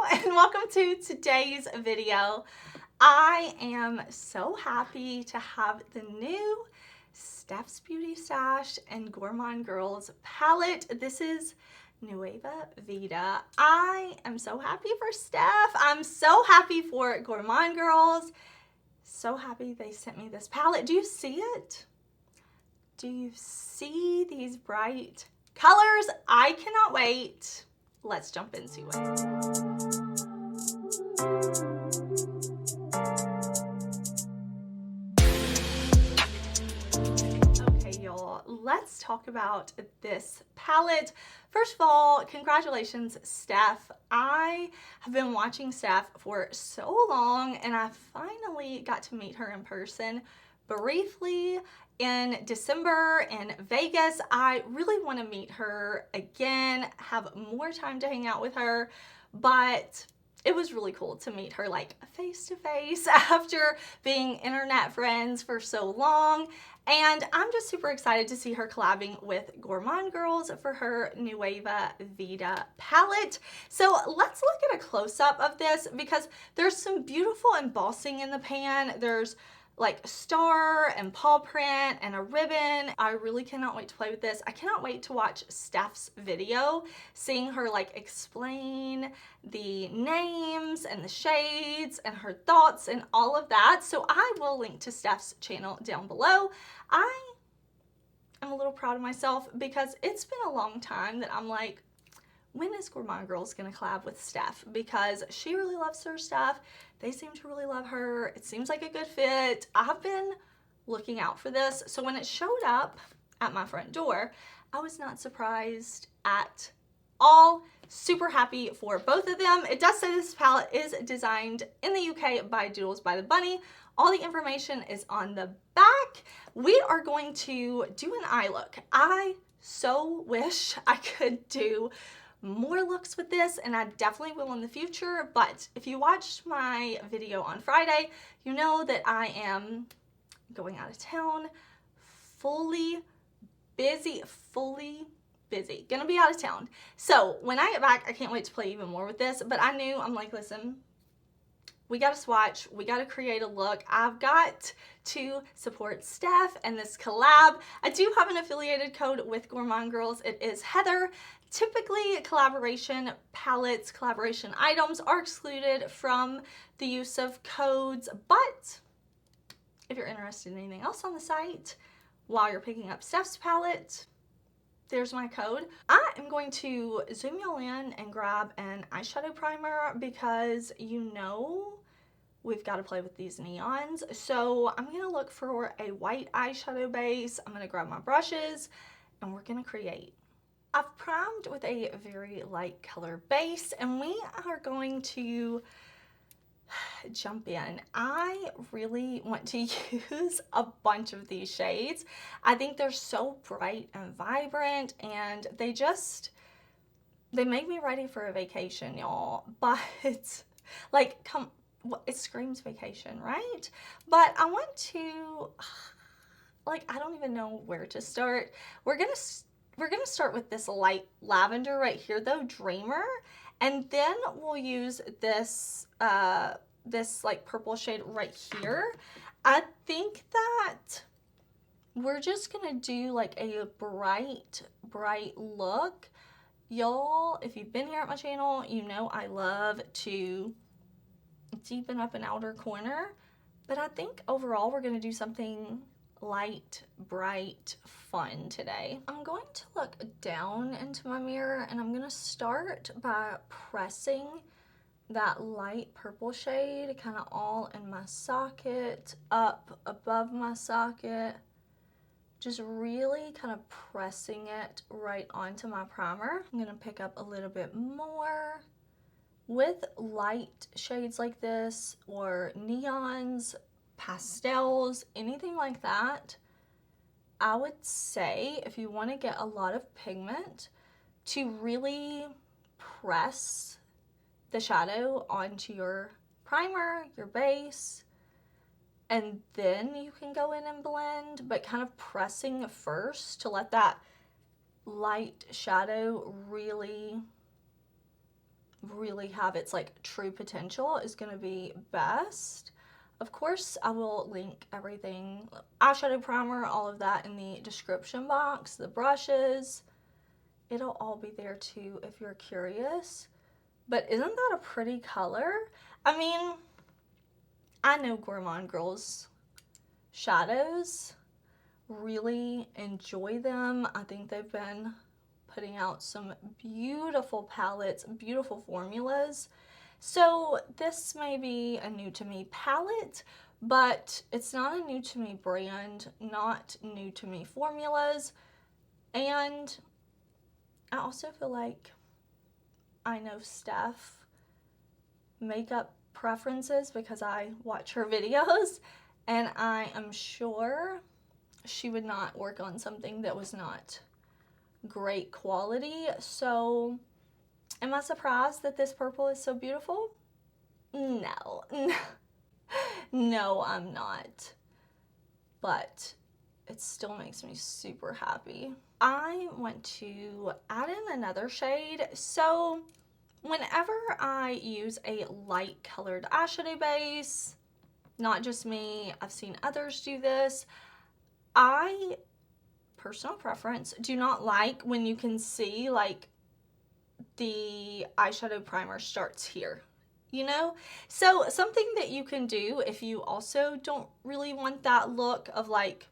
and welcome to today's video. I am so happy to have the new Steff's Beauty Stash and Gourmande Girls palette. This is Nueva Vida. I am so happy for Steff. I'm so happy for Gourmande Girls. So happy they sent me this palette. Do you see it? Do you see these bright colors? I cannot wait. Let's jump into it. Okay, y'all, let's talk about this palette. First of all, congratulations, Steff. I have been watching Steff for so long, and I finally got to meet her in person briefly in December in Vegas. I really want to meet her again, have more time to hang out with her, but it was really cool to meet her like face to face after being internet friends for so long. And I'm just super excited to see her collabing with Gourmande Girls for her Nueva Vida palette. So let's look at a close-up of this because there's some beautiful embossing in the pan. There's like star and paw print and a ribbon. I really cannot wait to play with this. I cannot wait to watch Steff's video, seeing her like explain the names and the shades and her thoughts and all of that. So I will link to Steff's channel down below. I am a little proud of myself because it's been a long time that I'm like, when is Gourmande Girls gonna collab with Steff? Because she really loves her stuff. They seem to really love her. It seems like a good fit. I've been looking out for this. So when it showed up at my front door, I was not surprised at all. Super happy for both of them. It does say this palette is designed in the UK by Doodles by the Bunny. All the information is on the back. We are going to do an eye look. I so wish I could do more looks with this, and I definitely will in the future. But if you watched my video on Friday, you know that I am going out of town, fully busy, gonna be out of town. So when I get back, I can't wait to play even more with this. But I knew, I'm like, listen, we gotta swatch, we gotta create a look. I've got to support Steff and this collab. I do have an affiliated code with Gourmande Girls. It is Heather. Typically, collaboration palettes, collaboration items are excluded from the use of codes, but if you're interested in anything else on the site while you're picking up Steff's palette, there's my code. I am going to zoom y'all in and grab an eyeshadow primer because you know we've got to play with these neons. So I'm going to look for a white eyeshadow base. I'm going to grab my brushes and we're going to create. I've primed with a very light color base and we are going to jump in. I really want to use a bunch of these shades. I think they're so bright and vibrant and they make me ready for a vacation, y'all. But like, it screams vacation, right? But I want to, like, I don't even know where to start. We're gonna start with this light lavender right here though, Dreamer, and then we'll use this this like purple shade right here. I think that we're just gonna do like a bright look. Y'all, if you've been here at my channel, you know I love to deepen up an outer corner, but I think overall we're gonna do something light, bright, fun today. I'm going to look down into my mirror and I'm gonna start by pressing that light purple shade kind of all in my socket, up above my socket, just really kind of pressing it right onto my primer. I'm gonna pick up a little bit more. With light shades like this or neons, pastels, anything like that, I would say if you want to get a lot of pigment, to really press the shadow onto your primer, your base, and then you can go in and blend, but kind of pressing first to let that light shadow really really have its like true potential is going to be best. Of course, I will link everything, eyeshadow primer, all of that in the description box, the brushes. It'll all be there too if you're curious. But isn't that a pretty color? I mean, I know Gourmande girls shadows, really enjoy them. I think they've been putting out some beautiful palettes, beautiful formulas. So this may be a new to me palette, but it's not a new to me brand, not new to me formulas. And I also feel like I know Steff makeup preferences because I watch her videos, and I am sure she would not work on something that was not great quality. So am I surprised that this purple is so beautiful? No. No, I'm not. But it still makes me super happy. I want to add in another shade. So whenever I use a light colored eyeshadow base, not just me, I've seen others do this, I, personal preference, do not like when you can see like the eyeshadow primer starts here, you know? So something that you can do if you also don't really want that look of like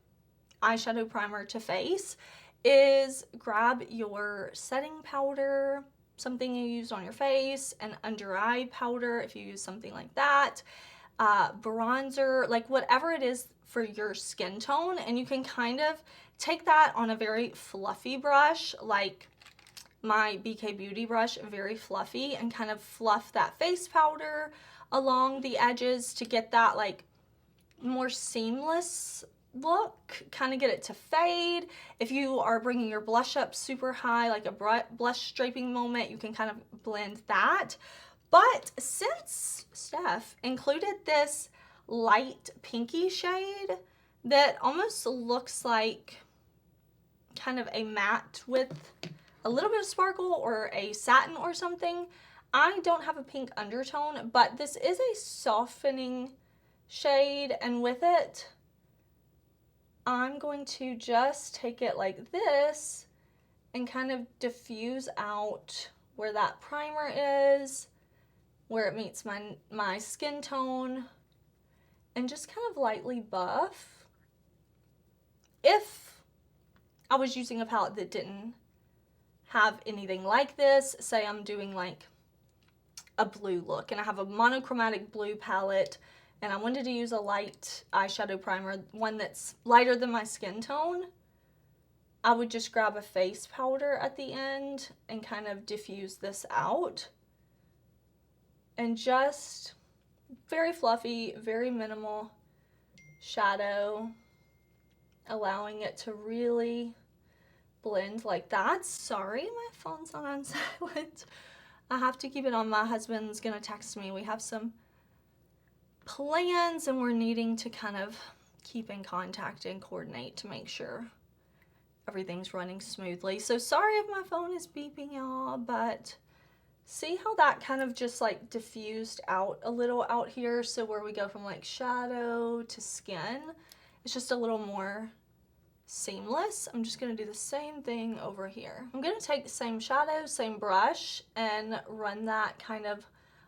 eyeshadow primer to face is grab your setting powder, something you use on your face, an under eye powder if you use something like that, bronzer, like whatever it is for your skin tone, and you can kind of take that on a very fluffy brush, like my BK Beauty brush, very fluffy, and kind of fluff that face powder along the edges to get that like more seamless look, kind of get it to fade. If you are bringing your blush up super high, like a blush draping moment, you can kind of blend that. But since Steff included this light pinky shade that almost looks like kind of a matte with a little bit of sparkle or a satin or something, I don't have a pink undertone, but this is a softening shade, and with it, I'm going to just take it like this and kind of diffuse out where that primer is, where it meets my skin tone, and just kind of lightly buff. If I was using a palette that didn't have anything like this, say I'm doing like a blue look and I have a monochromatic blue palette and I wanted to use a light eyeshadow primer, one that's lighter than my skin tone, I would just grab a face powder at the end and kind of diffuse this out. And just very fluffy, very minimal shadow, allowing it to really blend like that. Sorry, my phone's on silent. I have to keep it on. My husband's gonna text me. We have some plans and we're needing to kind of keep in contact and coordinate to make sure everything's running smoothly. So sorry if my phone is beeping, y'all, but see how that kind of just like diffused out a little out here? So where we go from like shadow to skin, it's just a little more seamless. I'm just going to do the same thing over here. I'm going to take the same shadow, same brush, and run that kind of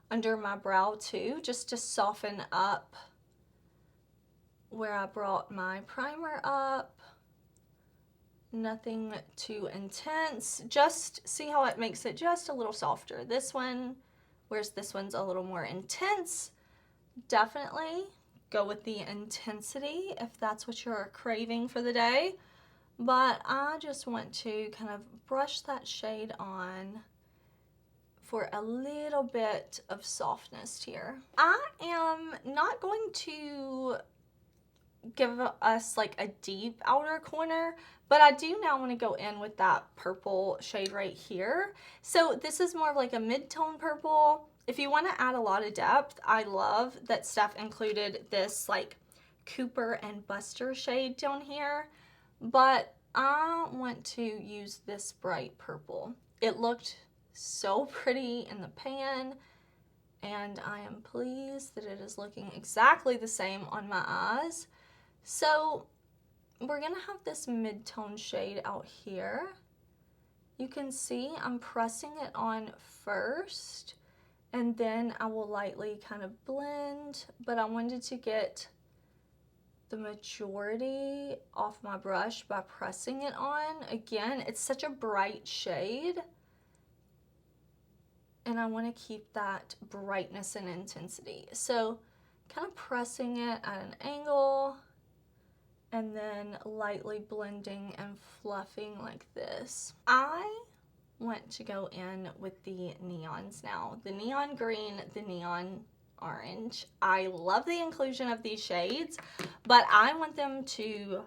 under my brow too, just to soften up where I brought my primer up. Nothing too intense. Just see how it makes it just a little softer. This one, whereas this one's a little more intense, definitely go with the intensity if that's what you're craving for the day. But I just want to kind of brush that shade on for a little bit of softness here. I am not going to give us like a deep outer corner, but I do now want to go in with that purple shade right here. So this is more of like a mid-tone purple. If you want to add a lot of depth, I love that Steff included this like Cooper and Buster shade down here, but I want to use this bright purple. It looked so pretty in the pan, and I am pleased that it is looking exactly the same on my eyes. So we're gonna have this mid-tone shade out here. You can see I'm pressing it on first, and then I will lightly kind of blend, but I wanted to get the majority off my brush by pressing it on. Again, it's such a bright shade, and I want to keep that brightness and intensity. So kind of pressing it at an angle, and then lightly blending and fluffing like this. I want to go in with the neons now. The neon green, the neon orange. I love the inclusion of these shades, but I want them to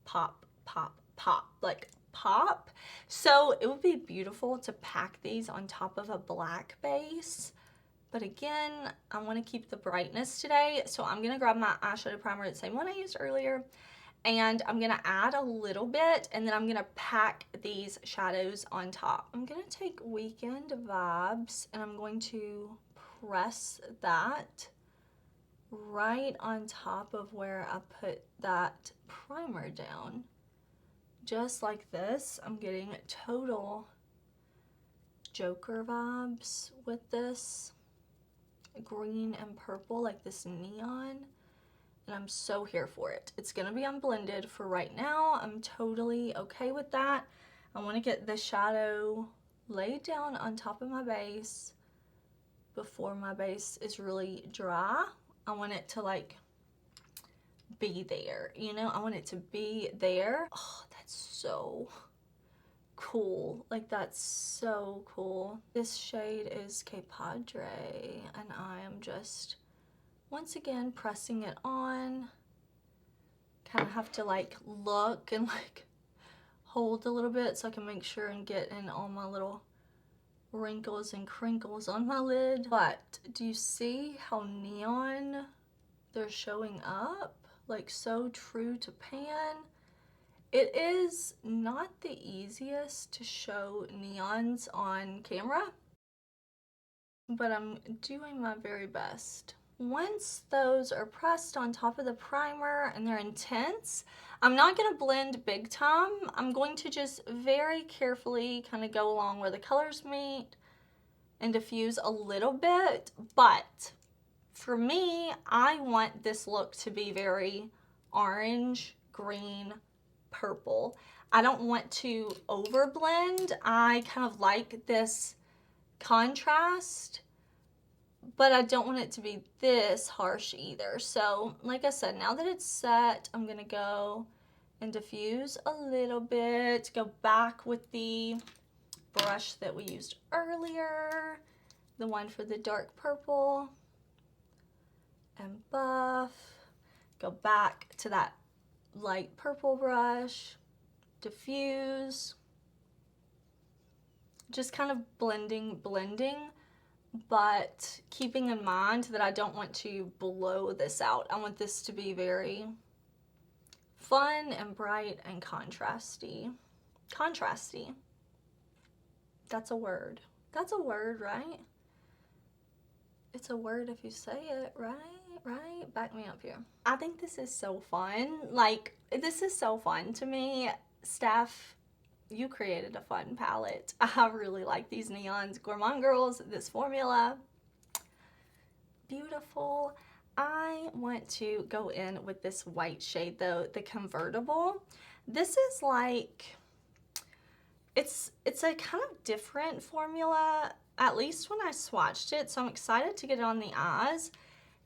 pop, pop, pop, like pop. So it would be beautiful to pack these on top of a black base. But again, I want to keep the brightness today, so I'm going to grab my eyeshadow primer, the same one I used earlier, and I'm going to add a little bit, and then I'm going to pack these shadows on top. I'm going to take Weekend Vibes, and I'm going to press that right on top of where I put that primer down. Just like this. I'm getting total Joker vibes with this green and purple, like this neon, and I'm so here for it. It's gonna be unblended for right now. I'm totally okay with that. I want to get the shadow laid down on top of my base before my base is really dry. I want it to like be there, you know? I want it to be there. Oh, that's so cool. Like, that's so cool. This shade is Que Padre, and I am just once again pressing it on. Kind of have to like look and like hold a little bit so I can make sure and get in all my little wrinkles and crinkles on my lid. But do you see how neon they're showing up? Like, so true to pan. It is not the easiest to show neons on camera, but I'm doing my very best. Once those are pressed on top of the primer and they're intense, I'm not going to blend big time. I'm going to just very carefully kind of go along where the colors meet and diffuse a little bit. But for me, I want this look to be very orange, green, purple. I don't want to overblend. I kind of like this contrast, but I don't want it to be this harsh either. So like I said, now that it's set, I'm gonna go and diffuse a little bit, go back with the brush that we used earlier, the one for the dark purple, and buff, go back to that light purple brush, diffuse, just kind of blending, but keeping in mind that I don't want to blow this out. I want this to be very fun and bright and contrasty. Contrasty. That's a word. That's a word, right? It's a word if you say it, right? Right? Back me up here. I think this is so fun. Like, this is so fun to me. Steff, you created a fun palette. I really like these neons. Gourmande girls, this formula. Beautiful. I want to go in with this white shade though, the Convertible. This is like, it's a kind of different formula, at least when I swatched it, so I'm excited to get it on the eyes.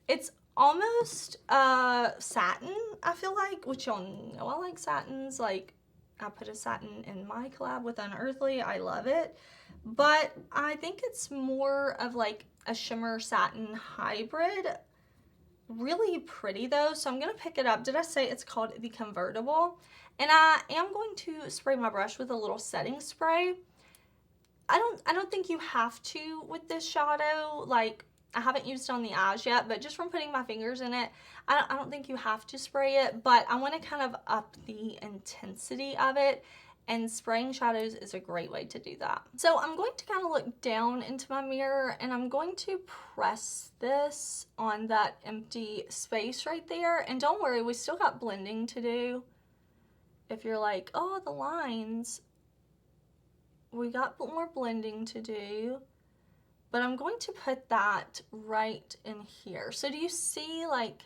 It's almost satin, I feel like, which y'all know I like satins. Like, I put a satin in my collab with Unearthly. I love it. But I think it's more of like a shimmer satin hybrid. Really pretty though, so I'm going to pick it up. Did I say it's called the Convertible? And I am going to spray my brush with a little setting spray. I don't think you have to with this shadow. Like, I haven't used it on the eyes yet, but just from putting my fingers in it, I don't think you have to spray it, but I want to kind of up the intensity of it. and spraying shadows is a great way to do that. So I'm going to kind of look down into my mirror, and I'm going to press this on that empty space right there. And don't worry, we still got blending to do. If you're like, oh, the lines, we got more blending to do. But I'm going to put that right in here. So do you see, like,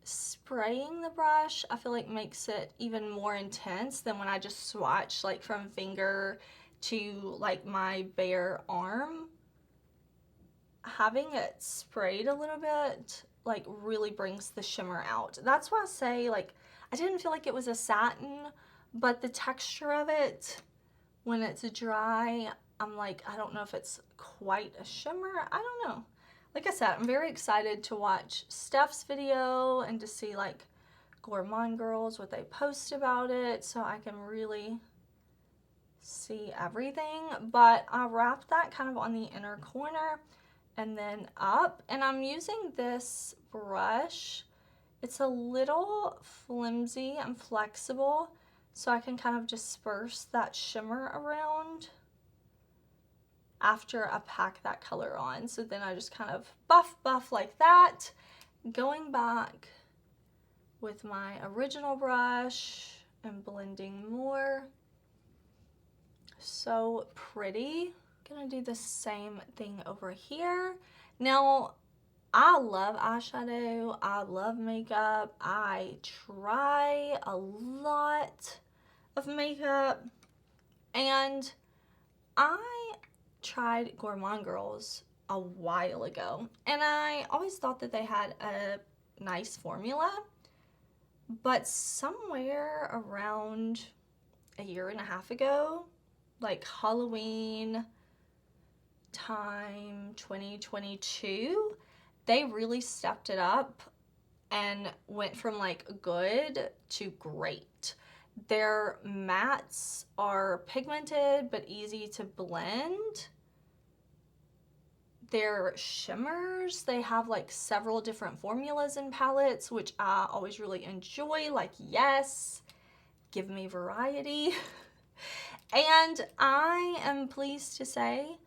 spraying the brush, I feel like makes it even more intense than when I just swatch, like, from finger to, like, my bare arm. Having it sprayed a little bit, like, really brings the shimmer out. That's why I say, like, I didn't feel like it was a satin, but the texture of it, when it's dry, I'm like, I don't know if it's quite a shimmer. I don't know. Like I said, I'm very excited to watch Steff's video and to see, like, Gourmande girls, what they post about it, so I can really see everything. But I wrapped that kind of on the inner corner and then up, and I'm using this brush. It's a little flimsy and flexible, so I can kind of disperse that shimmer around after I pack that color on. So then I just kind of buff like that, going back with my original brush and blending more. So pretty. Gonna do the same thing over here. Now, I love eyeshadow, I love makeup, I try a lot of makeup, and I tried Gourmande Girls a while ago, and I always thought that they had a nice formula, but somewhere around a year and a half ago, like Halloween time 2022, they really stepped it up and went from, like, good to great. Their mattes are pigmented but easy to blend. Their shimmers, they have, like, several different formulas and palettes, which I always really enjoy. Like, yes, give me variety. And I am pleased to say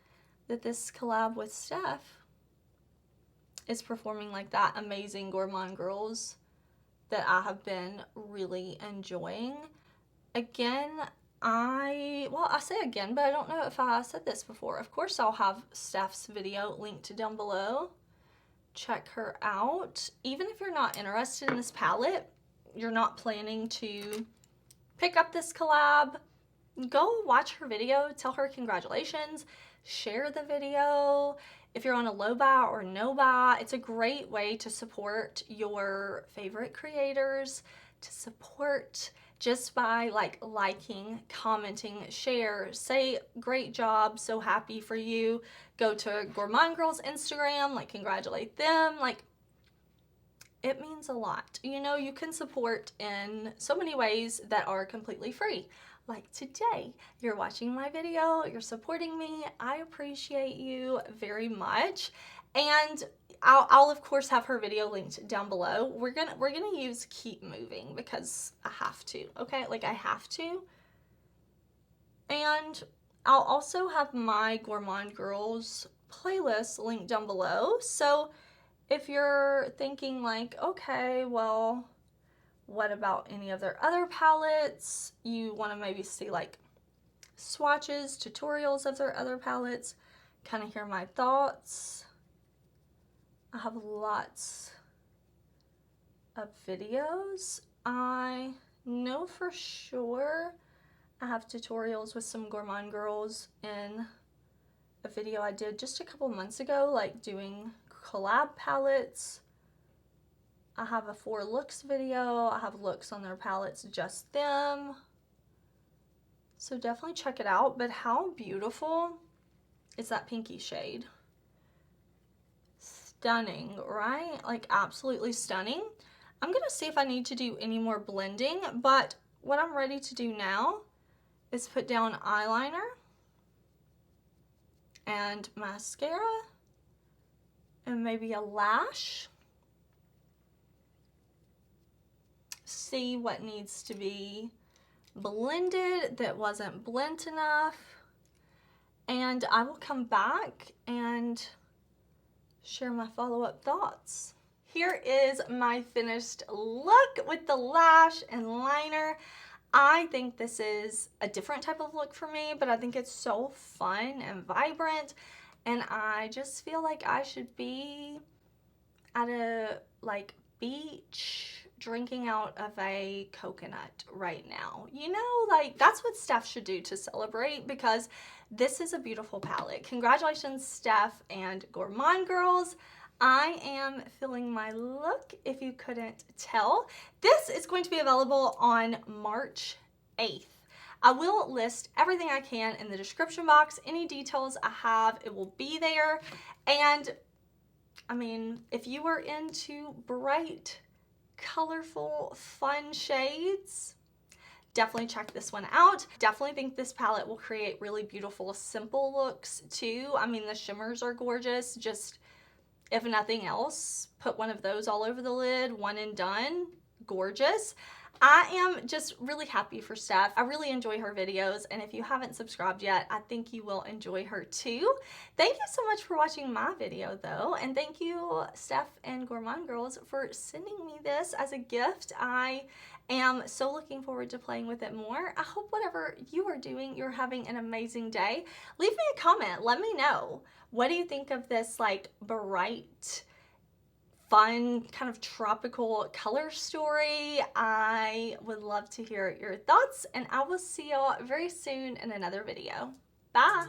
that this collab with Steff is performing like that amazing Gourmande Girls that I have been really enjoying. Again, I say again, but I don't know if I said this before. Of course, I'll have Steff's video linked down below. Check her out. Even if you're not interested in this palette, you're not planning to pick up this collab, go watch her video, tell her congratulations, share the video. If you're on a low buy or no buy, it's a great way to support your favorite creators, to support just by, like, liking, commenting, share, say great job, so happy for you. Go to Gourmande Girls Instagram, like, congratulate them. Like, it means a lot. You know, you can support in so many ways that are completely free. Like today, you're watching my video, you're supporting me, I appreciate you very much. And I'll of course have her video linked down below. We're gonna use Keep Moving because I have to, okay? Like, I have to. And I'll also have my Gourmande Girls playlist linked down below. So if you're thinking, like, okay, well, what about any of their other palettes? You want to maybe see, like, swatches, tutorials of their other palettes, kind of hear my thoughts. I have lots of videos. I know for sure I have tutorials with some Gourmande Girls in a video I did just a couple months ago, like doing collab palettes. I have a 4 looks video. I have looks on their palettes, just them. So definitely check it out. But how beautiful is that pinky shade? Stunning, right? Like, absolutely stunning. I'm gonna see if I need to do any more blending, but what I'm ready to do now is put down eyeliner and mascara and maybe a lash. See what needs to be blended that wasn't blent enough. And I will come back and share my follow-up thoughts. Here is my finished look with the lash and liner. I think this is a different type of look for me, but I think it's so fun and vibrant. And I just feel like I should be at a beach drinking out of a coconut right now. You know, like that's what Steff should do to celebrate, because this is a beautiful palette. Congratulations, Steff and Gourmande girls. I am feeling my look, if you couldn't tell. This is going to be available on March 8th. I will list everything I can in the description box. Any details I have, it will be there. And I mean, if you are into bright, colorful, fun shades, definitely check this one out. Definitely think this palette will create really beautiful, simple looks too. I mean, the shimmers are gorgeous. Just, if nothing else, put one of those all over the lid, one and done, gorgeous. I am just really happy for Steff. I really enjoy her videos, and if you haven't subscribed yet, I think you will enjoy her too. Thank you so much for watching my video though, and thank you, Steff and Gourmande girls, for sending me this as a gift. I am so looking forward to playing with it more. I hope whatever you are doing, you're having an amazing day. Leave me a comment. Let me know. What do you think of this like bright, fun, kind of tropical color story? I would love to hear your thoughts, and I will see y'all very soon in another video. Bye!